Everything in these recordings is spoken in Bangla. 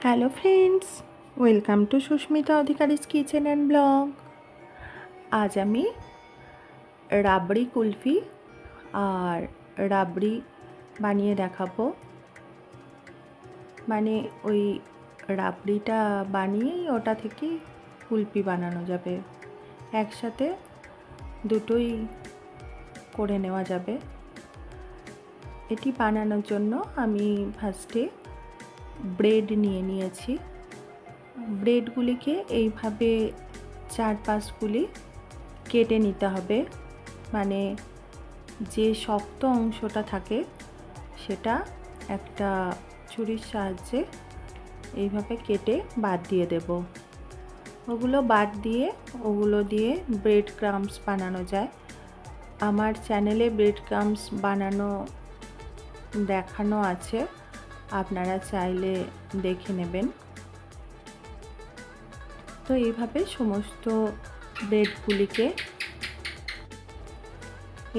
Hello friends, welcome to Susmita Adhikari's kitchen and blog. আজ আমি রাবড়ি কুলফি আর রাবড়ি বানিয়ে দেখাবো। মানে ওই রাবড়িটা বানিয়েই ওটা থেকেই কুলফি বানানো যাবে, একসাথে দুটোই করে নেওয়া যাবে। এটি বানানোর জন্য আমি ফার্স্টে ব্রেড নিয়ে নিয়েছি। ব্রেডগুলিকে এইভাবে 4-5গুলি কেটে নিতে হবে, মানে যে শক্ত অংশটা থাকে সেটা একটা ছুরির সাহায্যে এইভাবে কেটে বাদ দিয়ে দেব। ওগুলো দিয়ে ব্রেড ক্রাম্বস বানানো যায়। আমার চ্যানেলে ব্রেড ক্রাম্বস বানানো দেখানো আছে, আপনারা চাইলে দেখে নেবেন। তো এইভাবে সমস্ত ব্রেডগুলিকে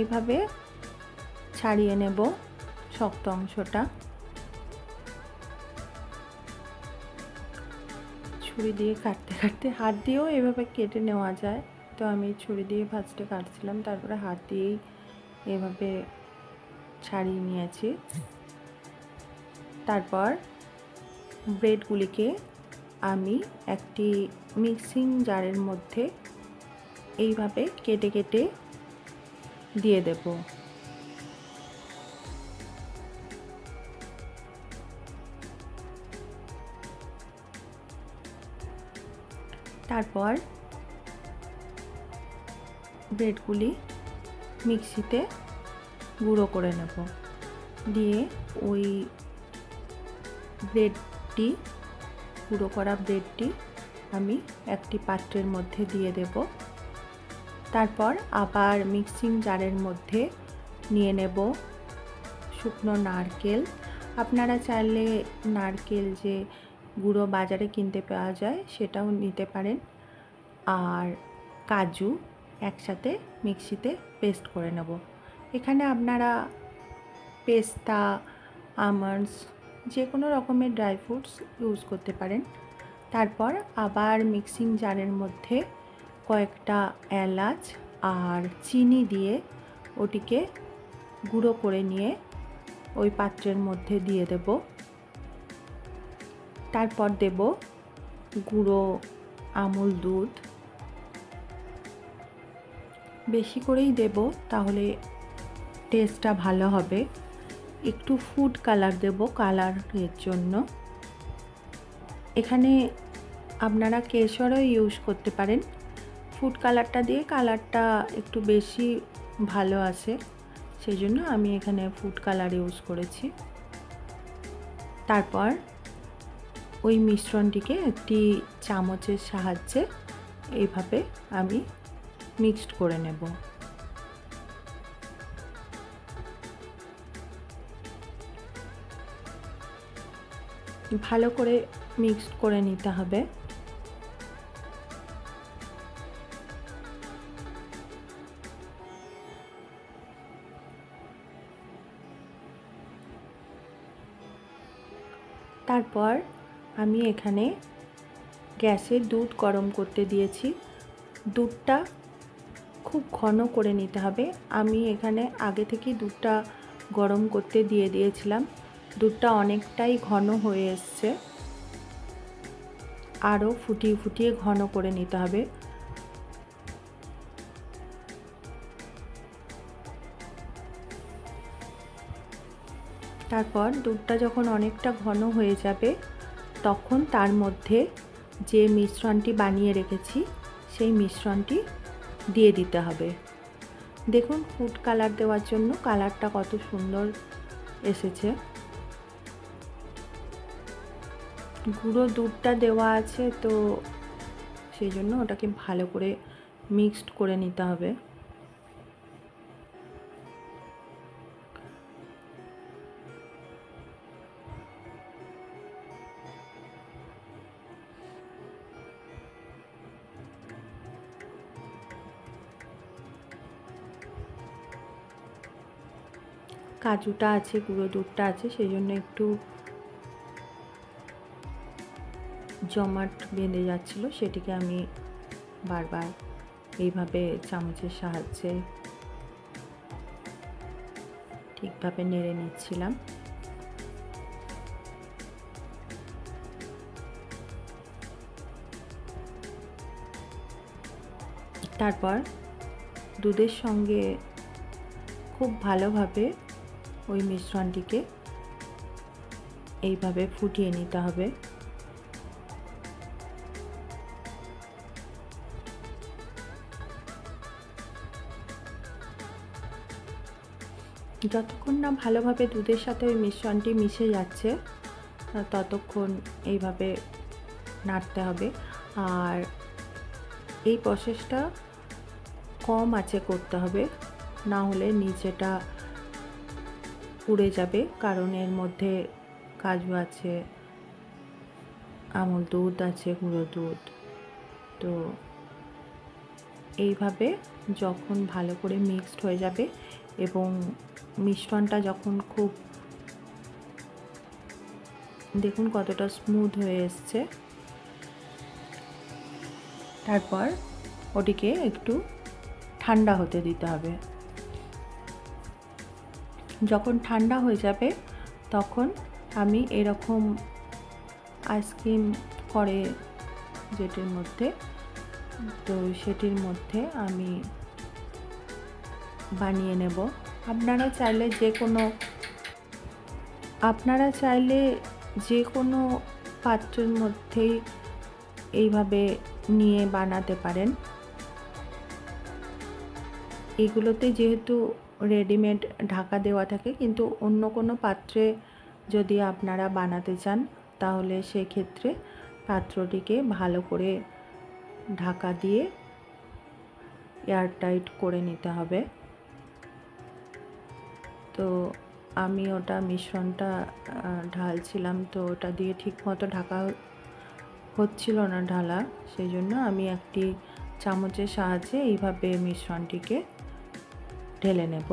এইভাবে ছাড়িয়ে নেব শক্ত অংশটা। ছুরি দিয়ে কাটতে কাটতে হাত দিয়েও এভাবে কেটে নেওয়া যায়, তো আমি ছুরি দিয়ে ফার্স্টে কাটছিলাম, তারপরে হাত দিয়েই এভাবে ছাড়িয়ে নিয়েছি। তারপর ব্রেডগুলিকে আমি একটি মিক্সিং জারের মধ্যে এইভাবে কেটে কেটে দিয়ে দেব। তারপর ব্রেডগুলি মিক্সিতে গুঁড়ো করে নেব, দিয়ে ওই গুঁড়ো করা ব্রেডটি আমি একটি পাত্রের মধ্যে দিয়ে দেব। তারপর আবার মিক্সিং জারের মধ্যে নিয়ে নেব শুকনো নারকেল। আপনারা চাইলে নারকেল যে গুঁড়ো বাজারে কিনতে পাওয়া যায় সেটাও নিতে পারেন, আর কাজু একসাথে মিক্সিতে পেস্ট করে নেব। এখানে আপনারা পেস্তা, আমন্ডস, যে কোনো রকমের ড্রাই ফ্রুটস ইউজ করতে পারেন। তারপর আবার মিক্সিং জারের মধ্যে কয়েকটা এলাচ আর চিনি দিয়ে ওটিকে গুঁড়ো করে নিয়ে ওই পাত্রের মধ্যে দিয়ে দেব। তারপর দেব গুঁড়ো আমুল দুধ, বেশি করেই দেব, তাহলে টেস্টটা ভালো হবে। একটু ফুড কালার দেব কালারের জন্য। এখানে আপনারা কেশরও ইউজ করতে পারেন। ফুড কালারটা দিয়ে কালারটা একটু বেশি ভালো আসে, সেই জন্য আমি এখানে ফুড কালার ইউজ করেছি। তারপর ওই মিশ্রণটিকে একটি চামচের সাহায্যে এইভাবে আমি মিক্সড করে নেব। ভালো করে মিক্সড করে নিতে হবে। তারপর আমি এখানে গ্যাসে দুধ গরম করতে দিয়েছি। দুধটা খুব ঘন করে নিতে হবে। আমি এখানে আগে থেকেই দুধটা গরম করতে দিয়ে দিয়েছিলাম। দুধটা অনেকটাই ঘন হয়ে এসছে, আরও ফুটিয়ে ফুটিয়ে ঘন করে নিতে হবে। তারপর দুধটা যখন অনেকটা ঘন হয়ে যাবে, তখন তার মধ্যে যে মিশ্রণটি বানিয়ে রেখেছি সেই মিশ্রণটি দিয়ে দিতে হবে। দেখুন ফুড কালার দেওয়ার জন্য কালারটা কত সুন্দর এসেছে। গুঁড়ো দুধটা দেওয়া আছে, তো সেই জন্য ওটাকে ভালো করে মিক্সড করে নিতে হবে। কাজুটা আছে, গুঁড়ো দুধটা আছে, সেই জন্য একটু জমাট বেঁধে যাচ্ছিল, সেটিকে আমি বারবার এইভাবে চামচের সাহায্যে ঠিকভাবে নেড়ে নিচ্ছিলাম। তারপর দুধের সঙ্গে খুব ভালোভাবে ওই মিশ্রণটিকে এইভাবে ফুটিয়ে নিতে হবে। যতক্ষণ না ভালোভাবে দুধের সাথে ওই মিশ্রণটি মিশে যাচ্ছে ততক্ষণ এইভাবে নাড়তে হবে। আর এই প্রসেসটা কম আঁচে করতে হবে, না হলে নিচেটা পুড়ে যাবে, কারণ এর মধ্যে কাজু আছে, আমুল দুধ আছে, গুঁড়ো দুধ। তো এইভাবে যখন ভালো করে মিক্সড হয়ে যাবে এবং মিশ্রণটা যখন খুব, দেখুন কতটা স্মুথ হয়ে এসছে, তারপর ওটিকে একটু ঠান্ডা হতে দিতে হবে। যখন ঠান্ডা হয়ে যাবে তখন আমি এরকম আইসক্রিম করে যেটির মধ্যে, তো সেটির মধ্যে আমি বানিয়ে নেব। আপনারা চাইলে যে কোনো পাত্রের মধ্যেই এইভাবে নিয়ে বানাতে পারেন। এগুলোতে যেহেতু রেডিমেড ঢাকা দেওয়া থাকে, কিন্তু অন্য কোনো পাত্রে যদি আপনারা বানাতে চান তাহলে সেক্ষেত্রে পাত্রটিকে ভালো করে ঢাকা দিয়ে এয়ারটাইট করে নিতে হবে। তো আমি ওটা মিশ্রণটা ঢালছিলাম, তো ওটা দিয়ে ঠিকমতো ঢাকা হচ্ছিল না ঢালা, সেই জন্য আমি একটি চামচের সাহায্যে এইভাবে মিশ্রণটিকে ঢেলে নেব।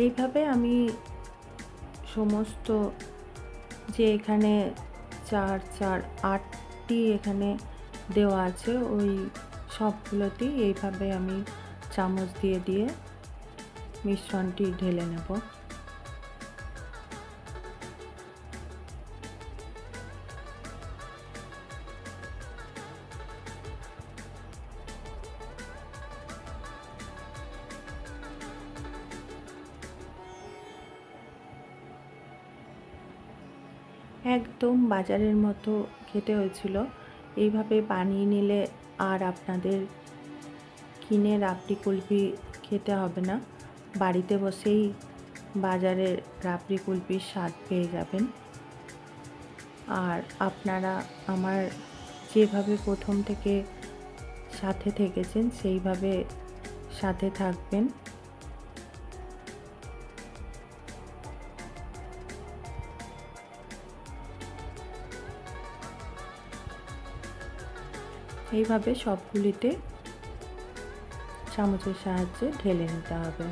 এইভাবে আমি সমস্ত যে এখানে 4 4 8টি এখানে দেওয়া আছে, ওই সবগুলোতেই এইভাবে আমি চামচ দিয়ে দিয়ে মিশ্রণটি ঢেলে নেব। একদম বাজারের মতো খেতে হয়েছিল। এইভাবে বানিয়ে নিলে আর আপনাদের কিনে রাবড়ি কুলফি খেতে হবে না, বাড়িতে বসেই বাজারের রাবড়ি কুলফির স্বাদ পেয়ে যাবেন। আর আপনারা আমার যেভাবে প্রথম থেকে সাথে থেকেছেন সেইভাবে সাথে থাকবেন। এইভাবে সবগুলিতে চামচের সাহায্যে ঢেলে নিতে হবে।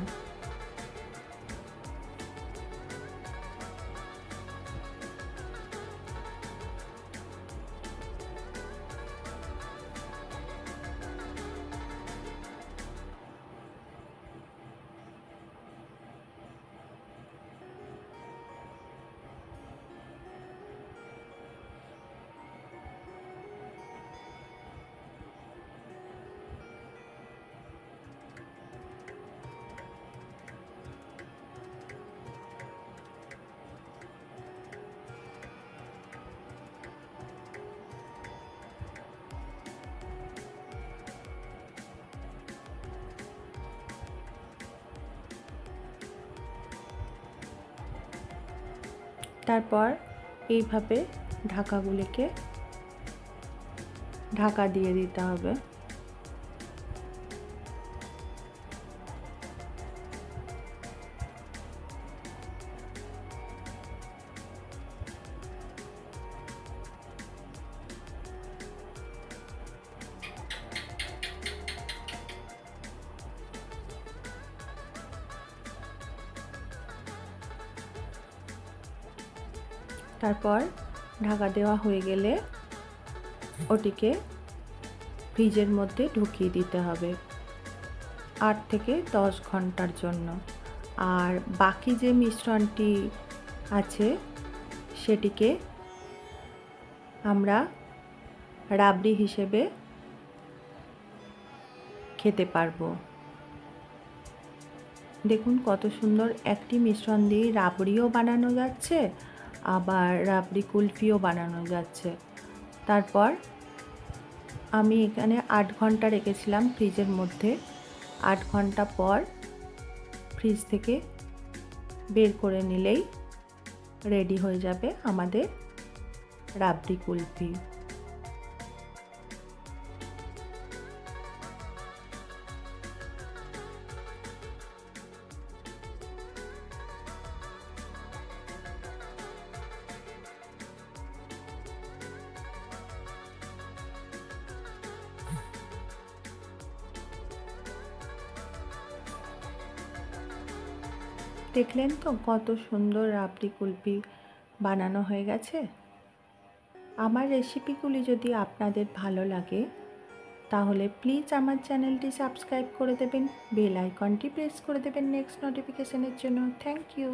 তারপর এইভাবে ঢাকাগুলিকে ঢাকা দিয়ে দিতে হবে। তারপর ঢাকা দেওয়া হয়ে গেলে ওটিকে ফ্রিজের মধ্যে ঢুকিয়ে দিতে হবে 8 থেকে 10 ঘন্টার জন্য। আর বাকি যে মিশ্রণটি আছে সেটিকে আমরা রাবড়ি হিসেবে খেতে পারবো। দেখুন কত সুন্দর একটি মিশ্রণ দিয়ে রাবড়িও বানানো যাচ্ছে, আবার রাবড়ি কুলফিও বানানো যাচ্ছে। তারপর আমি এখানে 8 ঘন্টা রেখেছিলাম ফ্রিজের মধ্যে। 8 ঘন্টা পর ফ্রিজ থেকে বের করে নিলেই রেডি হয়ে যাবে আমাদের রাবড়ি কুলফি। দেখলেন তো কত সুন্দর রাবড়ি কুলফি বানানো হয়ে গেছে। আমার রেসিপিগুলি যদি আপনাদের ভালো লাগে তাহলে প্লিজ আমার চ্যানেলটি সাবস্ক্রাইব করে দেবেন, বেল আইকনটি প্রেস করে দেবেন নেক্সট নোটিফিকেশনের জন্য। Thank you.